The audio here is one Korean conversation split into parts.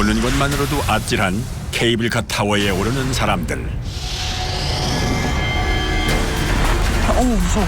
보는 것만으로도 아찔한 케이블카 타워에 오르는 사람들. 무서워.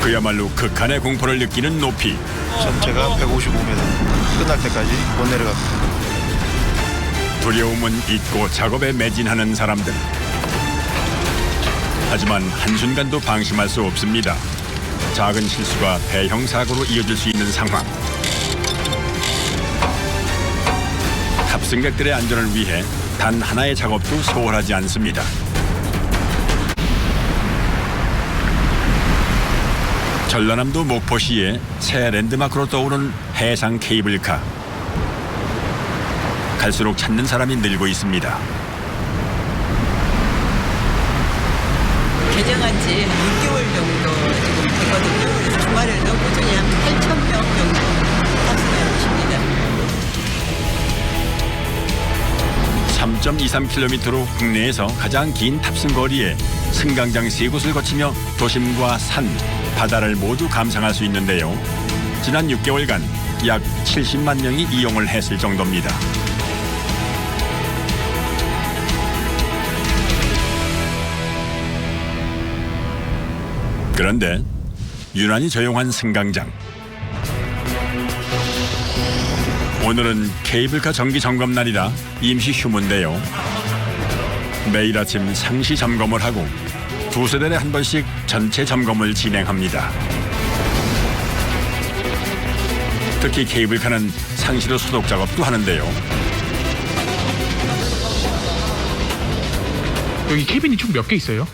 그야말로 극한의 공포를 느끼는 높이. 전체가 155m. 끝날 때까지 못 내려갑니다. 두려움은 잊고 작업에 매진하는 사람들. 하지만 한순간도 방심할 수 없습니다. 작은 실수가 대형 사고로 이어질 수 있는 상황. 탑승객들의 안전을 위해 단 하나의 작업도 소홀하지 않습니다. 전라남도 목포시의 새 랜드마크로 떠오른 해상 케이블카. 갈수록 찾는 사람이 늘고 있습니다. 개장한 지 6개월 정도 지금 되거든요. 그래서 주말에는 꾸준히 한 8,000명 정도 탑승해 오십니다. 3.23km로 국내에서 가장 긴 탑승 거리에 승강장 3곳을 거치며 도심과 산, 바다를 모두 감상할 수 있는데요. 지난 6개월간 약 70만 명이 이용을 했을 정도입니다. 그런데 유난히 조용한 승강장. 오늘은 케이블카 정기 점검 날이라 임시 휴무인데요. 매일 아침 상시 점검을 하고 두세 달에 한 번씩 전체 점검을 진행합니다. 특히 케이블카는 상시로 소독 작업도 하는데요. 여기 캐빈이 총 몇 개 있어요?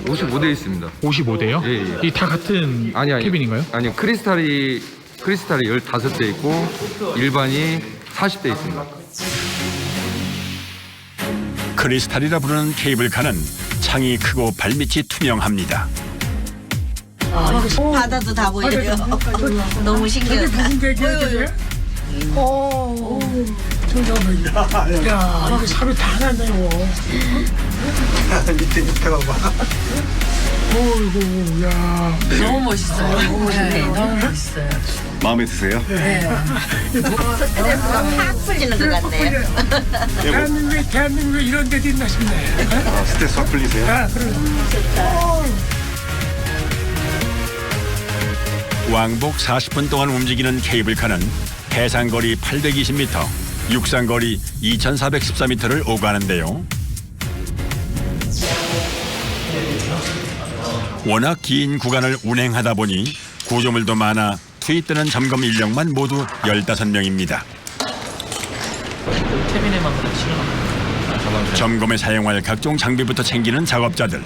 55대 있습니다. 55대요? 예, 예. 이 다 같은 아니. 캐빈인가요? 아니요. 크리스탈이 15대 있고 일반이 40대 있습니다. 크리스탈이라 부르는 케이블카는 창이 크고 발밑이 투명합니다. 바다도 다 보여요. 너무 신기하다. 야, 이거 사료 다 났네요. 밑에 봐봐. 어이구, 야. 너무 멋있어요. 네, 너무 멋있어요. 마음에 드세요? 확 풀리는 것 같네요. 대한민국에 이런 데도 있나 싶네. 스트레스 확 풀리세요? 아, 그래. 왕복 40분 동안 움직이는 케이블카는 해상거리 820m, 육상거리 2414m를 오가는데요. 워낙 긴 구간을 운행하다 보니 구조물도 많아 투입되는 점검 인력만 모두 15명입니다. 캐비넷만 그냥 실어놔. 점검에 사용할 각종 장비부터 챙기는 작업자들.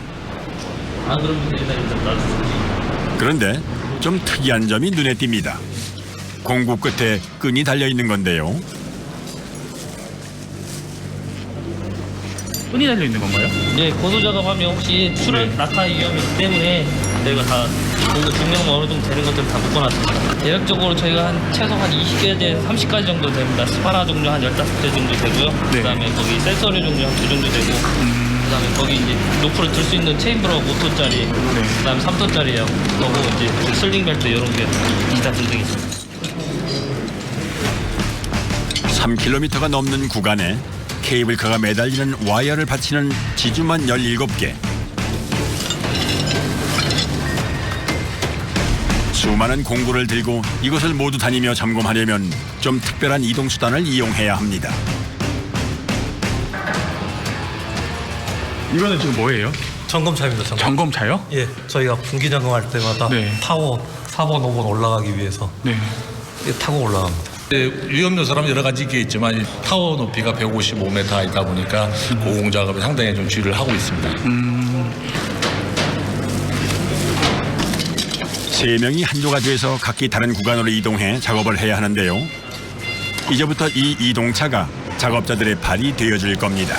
안 그런 분들이 다 일단 놔주세요. 그런데 좀 특이한 점이 눈에 띕니다. 공구 끝에 끈이 달려있는 건데요. 끈이 달려 있는 건가요? 예, 고소 작업하면 혹시 출혈 낙하 위험이기 때문에 저희가 다 중량 어느 정도 되는 것들 다 묶어놨습니다. 대략적으로 저희가 한 최소 한 20개에서 30가지 정도 됩니다. 스파나 종류 한 15대 정도 되고요. 네. 그다음에 거기 센서리 종류 한 2 정도 되고 그다음에 거기 이제 로프를 들 수 있는 체인브러 5톤짜리 그다음에 3톤짜리예요. 그리고 이제 슬링 벨트 이런 게 기타 등등 있습니다. 3km가 넘는 구간에 케이블카가 매달리는 와이어를 받치는 지주만 17개. 수많은 공구를 들고 이곳을 모두 다니며 점검하려면 좀 특별한 이동수단을 이용해야 합니다. 이거는 지금 뭐예요? 점검차입니다. 점검차요? 예, 저희가 분기 점검할 때마다 네. 타워 4번, 5번 올라가기 위해서 네. 타고 올라갑니다. 위험 요소라면 여러 가지 있겠지만 타워 높이가 155m이다 보니까 고공 작업에 상당히 좀 주의를 하고 있습니다. 3명이 한조가 돼서 각기 다른 구간으로 이동해 작업을 해야 하는데요. 이제부터 이 이동차가 작업자들의 발이 되어줄 겁니다.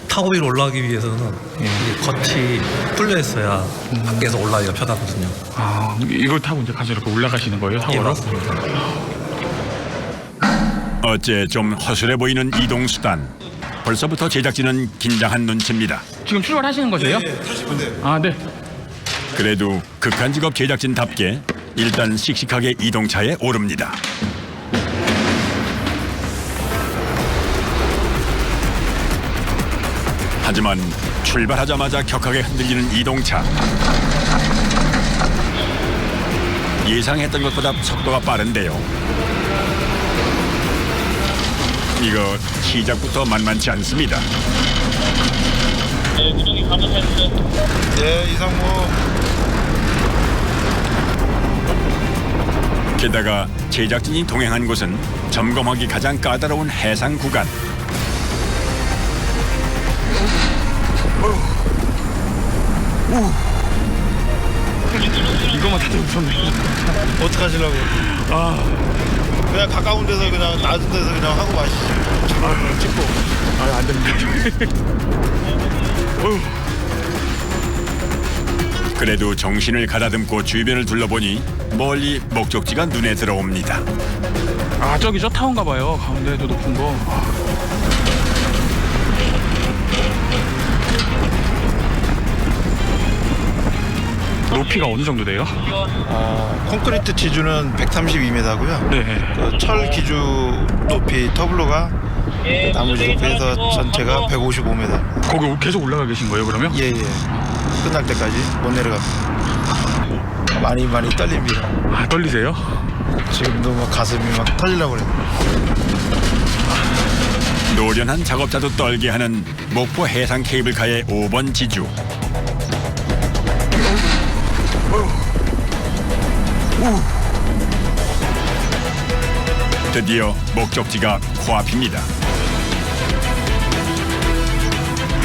타고 위로 올라가기 위해서는 이게 겉이 뚫려 있어야 밖에서 올라가기가 편하거든요. 아, 이걸 타고 이제 가서 이렇게 올라가시는 거예요, 예, 타워로? 맞습니다. 어째 좀 허술해 보이는 이동수단. 벌써부터 제작진은 긴장한 눈치입니다. 지금 출발하시는 거세요? 네, 80분. 아, 네. 그래도 극한 직업 제작진답게 일단 씩씩하게 이동차에 오릅니다. 하지만 출발하자마자 격하게 흔들리는 이동차. 예상했던 것보다 속도가 빠른데요. 이거 시작부터 만만치 않습니다. 네, 구동이 감압했어요. 네, 이상무. 게다가 제작진이 동행한 곳은 점검하기 가장 까다로운 해상 구간. 이거만 타도 무섭네. 어떡하시려고? 그냥 가까운 데서 그냥 낮은 데서 그냥 하고 마시죠. 찍고. 안 됩니다. 그래도 정신을 가다듬고 주변을 둘러보니 멀리 목적지가 눈에 들어옵니다. 아, 저기 저 타운가 봐요. 가운데도 높은 거. 높이가 어느 정도 돼요? 콘크리트 지주는 132m고요. 네. 그 철 기주 높이 터블로가 나머지 높이에서 전체가 155m. 거기 계속 올라가 계신 거예요, 그러면? 예. 끝날 때까지 못 내려갑니다. 많이 떨립니다. 아, 떨리세요? 지금도 막 가슴이 막 터지려고 그래요. 노련한 작업자도 떨게 하는 목포 해상 케이블카의 5번 지주. 드디어 목적지가 코앞입니다.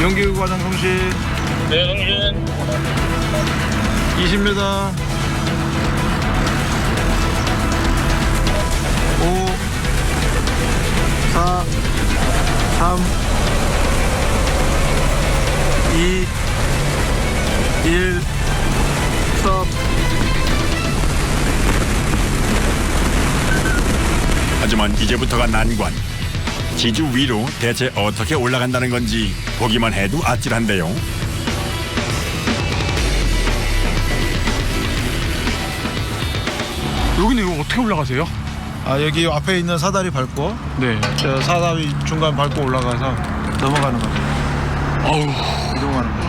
연기구 과장 통신 네, 형님. 20m. 5 4 3 2 1 스톱. 하지만 이제부터가 난관. 지주 위로 대체 어떻게 올라간다는 건지 보기만 해도 아찔한데요. 여기는 이거 어떻게 올라가세요? 여기 앞에 있는 사다리 밟고 네. 저 사다리 중간 밟고 올라가서 넘어가는 거죠. 어우. 이동하는 거.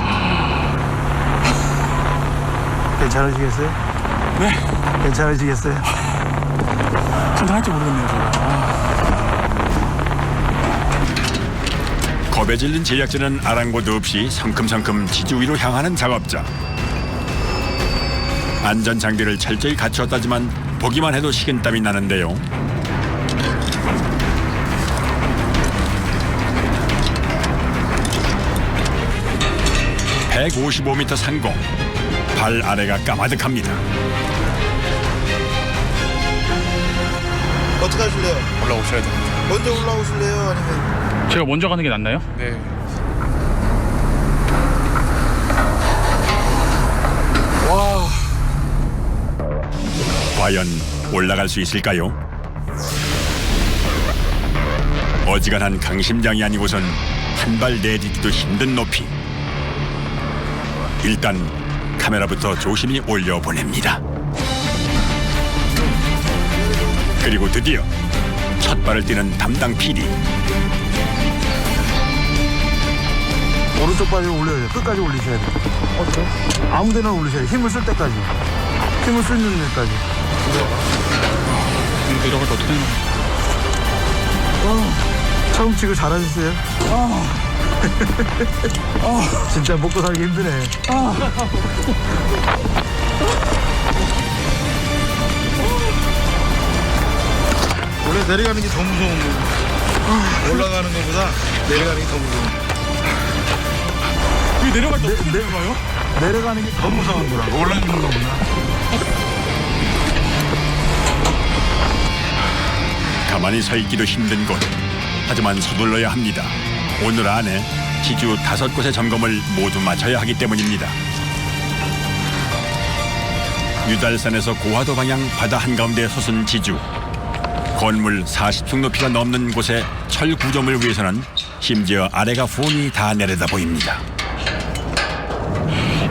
괜찮으시겠어요? 네. 괜찮으시겠어요? 감당할지 모르겠네요, 저거. 겁에 질린 제작진은 아랑곳 없이 성큼성큼 지주 위로 향하는 작업자. 안전장비를 철저히 갖추었다지만 보기만 해도 식은땀이 나는데요. (155m) 상공. 발 아래가 까마득합니다. 어떻게 하실래요? 올라오셔야 됩니다. 먼저 올라오실래요? 아니면 제가 먼저 가는 게 낫나요? 네. 과연 올라갈 수 있을까요? 어지간한 강심장이 아니고선 한 발 내딛기도 힘든 높이. 일단 카메라부터 조심히 올려보냅니다. 그리고 드디어 첫 발을 떼는 담당 PD. 오른쪽 발을 올려야 돼요. 끝까지 올리셔야 돼요. 아무 데나 올리셔야 돼요. 힘을 쓸 때까지. 힘을 쓸 있는 데까지. 내려갈 때 어떻게 되나? 처음 치고 잘하셨어요? 진짜 먹고 살기 힘드네. 원래 내려가는 게 더 무서운 거. 올라가는 것보다 내려가는 게 더 무서운 거. 왜 내려갈 때 어떻게 내려가요? 내려가는 게 더 무서운 거라고. 올라가는 거보다. 가만히 서 있기도 힘든 곳. 하지만 서둘러야 합니다. 오늘 안에 지주 5곳의 점검을 모두 마쳐야 하기 때문입니다. 유달산에서 고화도 방향 바다 한가운데 솟은 지주. 건물 40층 높이가 넘는 곳의 철 구조물 위에서는 심지어 아래가 훤히 다 내려다 보입니다.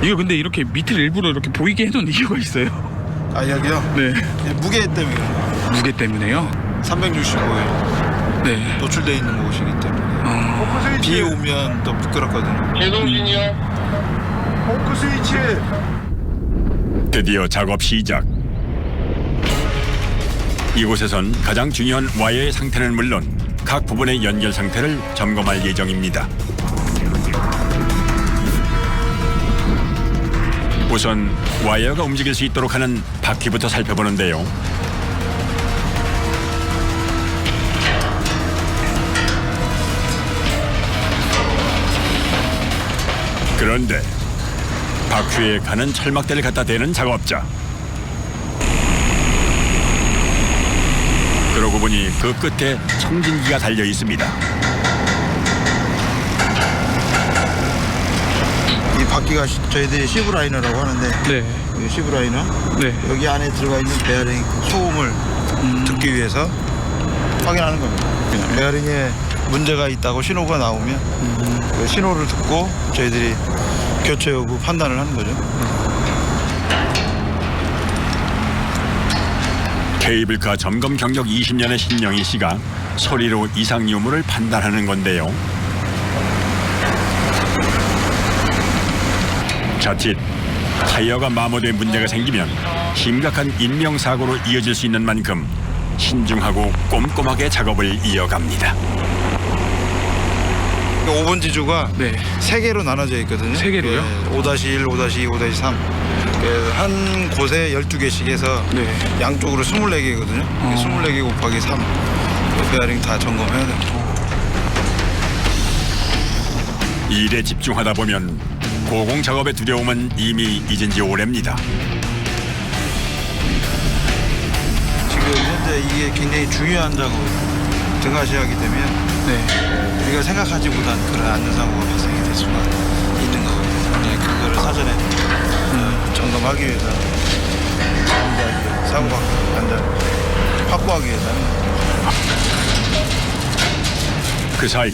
이거 근데 이렇게 밑을 일부러 이렇게 보이게 해놓은 이유가 있어요? 여기요? 네. 무게 때문에. 무게 때문에요? 365에 네. 노출되어 있는 곳이기 때문에. 포크 스위치 비 오면 또 미끄럽거든요. 드디어 작업 시작. 이곳에선 가장 중요한 와이어의 상태는 물론 각 부분의 연결 상태를 점검할 예정입니다. 우선 와이어가 움직일 수 있도록 하는 바퀴부터 살펴보는데요. 그런데 바퀴에 가는 철막대를 갖다 대는 작업자. 그러고 보니 그 끝에 청진기가 달려 있습니다. 이 바퀴가 저희들이 시브라이너라고 하는데 네. 이 시브라이너 네. 여기 안에 들어가 있는 베어링 소음을 듣기 위해서 확인하는 겁니다. 베어링에 문제가 있다고 신호가 나오면 그 신호를 듣고 저희들이 교체 여부 판단을 하는 거죠. 케이블카 점검 경력 20년의 신영희 씨가 소리로 이상 유무를 판단하는 건데요. 자칫 타이어가 마모돼 문제가 생기면 심각한 인명사고로 이어질 수 있는 만큼 신중하고 꼼꼼하게 작업을 이어갑니다. 5번 지조가 네. 3개로 나눠져 있거든요. 3개로요? 5-1, 5-2, 5-3. 한 곳에 12개씩 해서 네. 양쪽으로 24개거든요. 24개 곱하기 3. 베어링 다 점검해야 돼요. 일에 집중하다 보면 고공 작업의 두려움은 이미 잊은 지 오래입니다. 지금 현재 이게 굉장히 중요한 작업 등하시하기 때문에 우리가 생각하지 못한 그런 안전사고가 발생이 될 수가 있는 거거든요. 네, 그거를 사전에 점검하기 위해서 사고가 안전 확보하기 위해서는 그 사이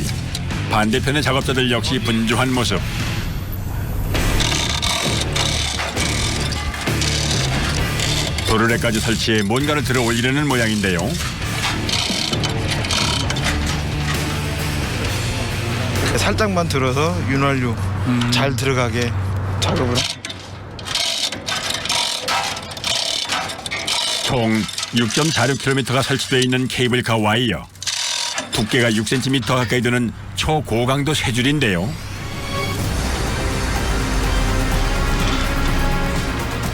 반대편의 작업자들 역시 분주한 모습. 도르래까지 설치해 뭔가를 들어 올리려는 모양인데요. 살짝만 들어서 윤활유 잘 들어가게 작업을. 총 6.46km가 설치되어 있는 케이블카 와이어. 두께가 6cm 가까이 되는 초고강도 쇠줄인데요.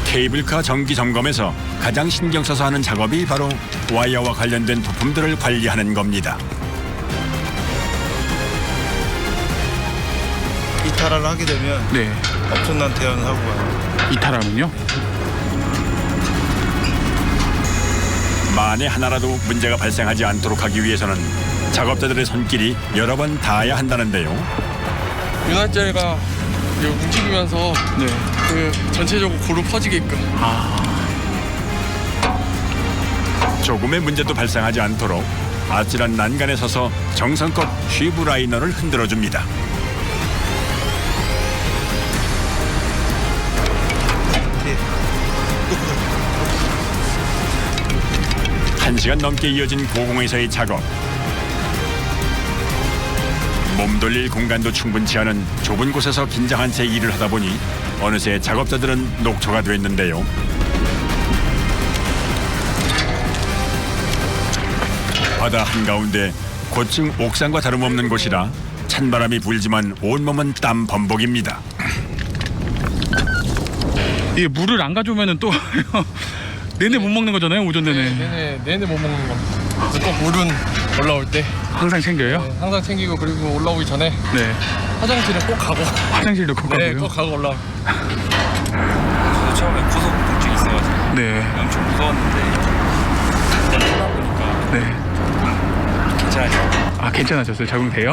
케이블카 정기 점검에서 가장 신경 써서 하는 작업이 바로 와이어와 관련된 부품들을 관리하는 겁니다. 이탈을 하게 되면 네. 엄청난 대형 사고가. 이탈하면요? 만에 하나라도 문제가 발생하지 않도록 하기 위해서는 작업자들의 손길이 여러 번 닿아야 한다는데요. 윤활제가 움직이면서 네. 그 전체적으로 고루 퍼지게끔. 조금의 문제도 발생하지 않도록 아찔한 난간에 서서 정성껏 쉬브라이너를 흔들어줍니다. 한 시간 넘게 이어진 고공에서의 작업. 몸 돌릴 공간도 충분치 않은 좁은 곳에서 긴장한 채 일을 하다 보니 어느새 작업자들은 녹초가 됐는데요. 바다 한가운데 고층 옥상과 다름없는 곳이라 찬바람이 불지만 온몸은 땀 범벅입니다. 이게 물을 안 가져오면은 또 내내 못 먹는 거잖아요, 오전 내내. 내내 못 먹는 겁니다. 꼭 물은 올라올 때 항상 챙겨요? 항상 챙기고, 그리고 올라오기 전에 네. 화장실은 꼭 가고. 화장실도 꼭 네, 가고요? 꼭 가고 올라오. 처음에 고소공증이 있어가지고 네. 엄청 무서웠는데 일단 하다 보니까 네. 괜찮아요. 아, 괜찮아졌어요? 적응돼요?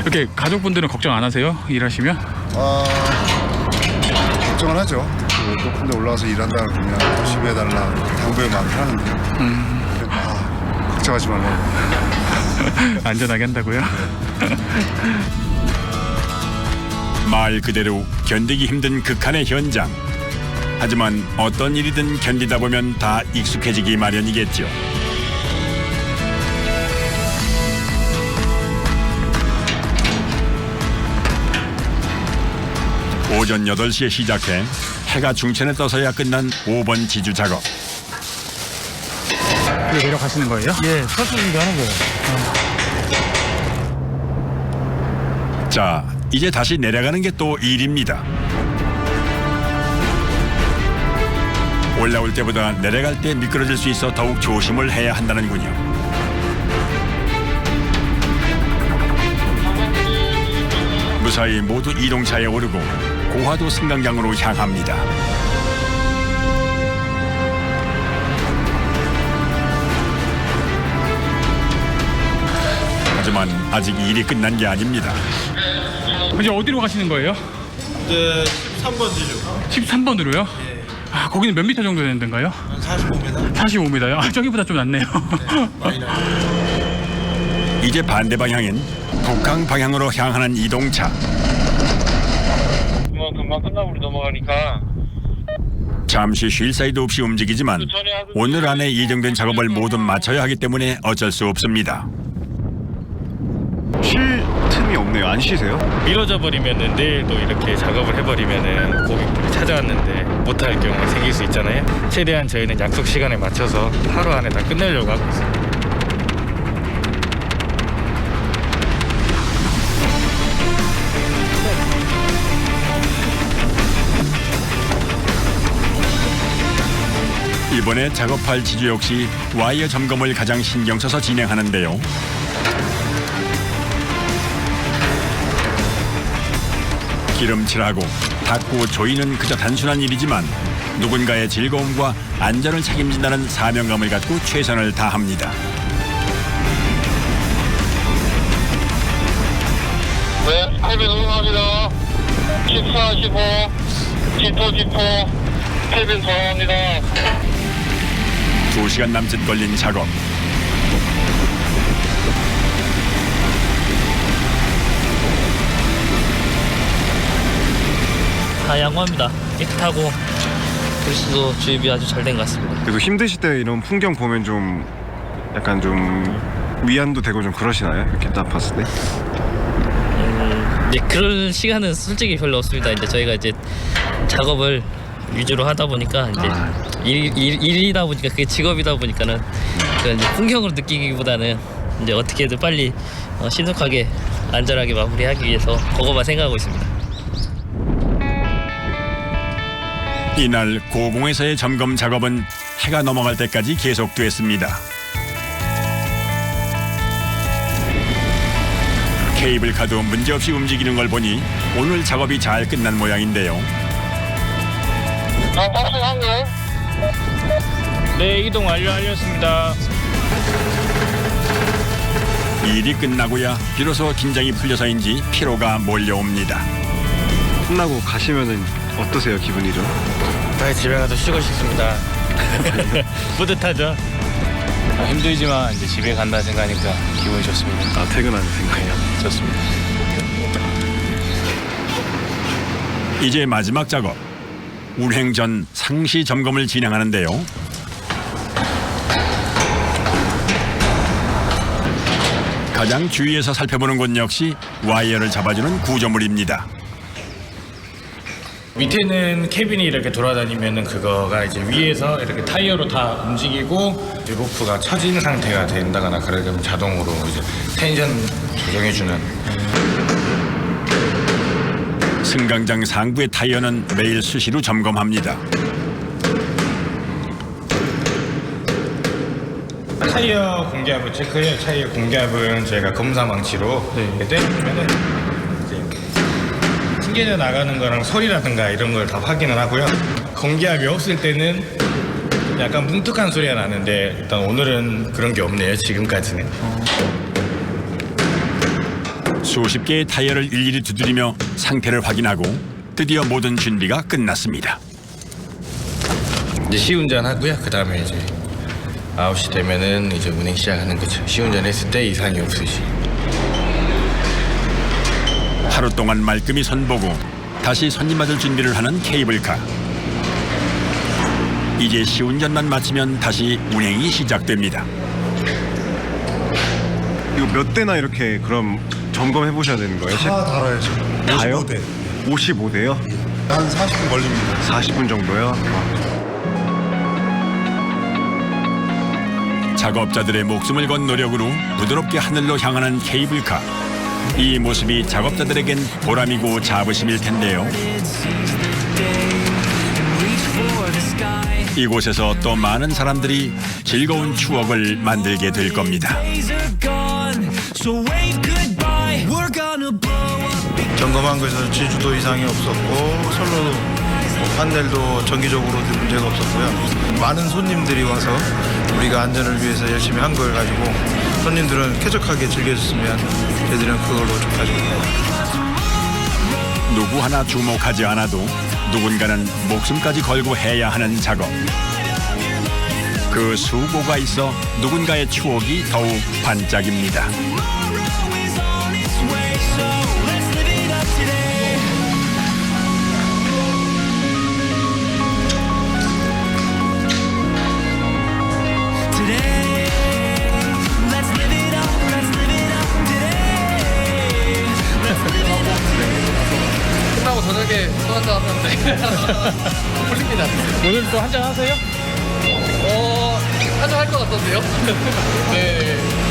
이렇게 가족분들은 걱정 안 하세요? 일하시면? 걱정을 하죠. 그 높은 데 올라가서 일한다 그러면 조심해달라 당부를 많이 하는데 걱정하지 말라고. 안전하게 한다고요? 말 그대로 견디기 힘든 극한의 현장. 하지만 어떤 일이든 견디다 보면 다 익숙해지기 마련이겠죠. 오전 8시에 시작해 해가 중천에 떠서야 끝난 5번 지주 작업. 이거 내려가시는 거예요? 예, 서수 준비하는 거예요. 자, 이제 다시 내려가는 게 또 일입니다. 올라올 때보다 내려갈 때 미끄러질 수 있어 더욱 조심을 해야 한다는군요. 무사히 모두 이동차에 오르고 고화도 승강장으로 향합니다. 하지만 아직 일이 끝난 게 아닙니다. 이제 어디로 가시는 거예요? 이제 13번 지주. 13번으로요? 아, 거기는 몇 미터 정도 되는 데인가요? 45m. 45m요? 아, 저기보다 좀 낫네요. 이제 반대 방향인 북강 방향으로 향하는 이동차. 뭐 금방 끝나고 우리 넘어가니까. 잠시 쉴 사이도 없이 움직이지만 오늘 안에 예정된 작업을 모두 마쳐야 하기 때문에 어쩔 수 없습니다. 쉴 틈이 없네요. 안 쉬세요? 미뤄져 버리면은 내일도 이렇게 작업을 해버리면은 고객들이 찾아왔는데 못할 경우가 생길 수 있잖아요. 최대한 저희는 약속 시간에 맞춰서 하루 안에 다 끝내려고 하고 있습니다. 이번에 작업할 지주 역시 와이어 점검을 가장 신경 써서 진행하는데요. 기름칠하고 닦고 조이는 그저 단순한 일이지만 누군가의 즐거움과 안전을 책임진다는 사명감을 갖고 최선을 다합니다. 네, 탭이 넘어갑니다. 14, 15, G2, 탭이 전화합니다. 2시간 남짓 걸린 작업. 다 양호합니다. 깨끗하고 글씨도 주입이 아주 잘 된 것 같습니다. 그래도 힘드실 때 이런 풍경 보면 좀 약간 좀 위안도 되고 좀 그러시나요? 이렇게 딱 봤을 때? 네, 그럴 시간은 솔직히 별로 없습니다. 이제 저희가 이제 작업을 위주로 하다 보니까 이제 일이다 보니까 그게 직업이다 보니까는 그 이제 풍경으로 느끼기보다는 이제 어떻게든 빨리 신속하게 안전하게 마무리하기 위해서 그거만 생각하고 있습니다. 이날 고공에서의 점검 작업은 해가 넘어갈 때까지 계속됐습니다. 케이블카도 문제없이 움직이는 걸 보니 오늘 작업이 잘 끝난 모양인데요. 네, 이동 완료하였습니다. 일이 끝나고야 비로소 긴장이 풀려서인지 피로가 몰려옵니다. 끝나고 가시면은 어떠세요? 기분이 좀? 빨리 집에 가서 쉬고 싶습니다. 뿌듯하죠? 힘들지만 이제 집에 간다 생각하니까 기분이 좋습니다. 아, 퇴근하는 생각이요? 좋습니다. 이제 마지막 작업. 운행 전 상시 점검을 진행하는데요. 가장 주위에서 살펴보는 곳 역시 와이어를 잡아주는 구조물입니다. 밑에는 캐빈이 이렇게 돌아다니면은 그거가 이제 위에서 이렇게 타이어로 다 움직이고 이제 로프가 처진 상태가 된다거나 그러면 자동으로 이제 텐션 조정해주는. 승강장 상부의 타이어는 매일 수시로 점검합니다. 타이어 공기압을 체크해요. 타이어 공기압은 저희가 검사 망치로 떼보면은 튕겨져 나가는 거랑 소리라든가 이런 걸 다 확인을 하고요. 공기압이 없을 때는 약간 뭉툭한 소리가 나는데 일단 오늘은 그런 게 없네요. 지금까지는. 수십 개의 타이어를 일일이 두드리며 상태를 확인하고 드디어 모든 준비가 끝났습니다. 이제 시운전 하고요. 그 다음에 이제 9시 되면은 이제 운행 시작하는 거죠. 시운전 했을 때 이상이 없으시. 하루 동안 말끔히 선보고 다시 손님 맞을 준비를 하는 케이블카. 이제 시운전만 마치면 다시 운행이 시작됩니다. 이거 몇 대나 이렇게 그럼 점검해 보셔야 되는 거예요? 다 달아야죠. 다요? 55대. 55대요? 한 40분 걸립니다. 40분 정도요? 작업자들의 목숨을 건 노력으로 부드럽게 하늘로 향하는 케이블카. 이 모습이 작업자들에겐 보람이고 자부심일 텐데요. 이곳에서 또 많은 사람들이 즐거운 추억을 만들게 될 겁니다. 점검한 것에서 지주도 이상이 없었고 선로 판넬도 정기적으로 문제가 없었고요. 많은 손님들이 와서 우리가 안전을 위해서 열심히 한 걸 가지고 손님들은 쾌적하게 즐겨줬으면 저희들은 그걸로 가지고 누구 하나 주목하지 않아도 누군가는 목숨까지 걸고 해야 하는 작업. 그 수고가 있어 누군가의 추억이 더욱 반짝입니다. 끝나고 저녁에 또 한잔 하는데 풀립니다. 오늘 또 한잔 하세요? 한잔 할 것 같던데요? 네.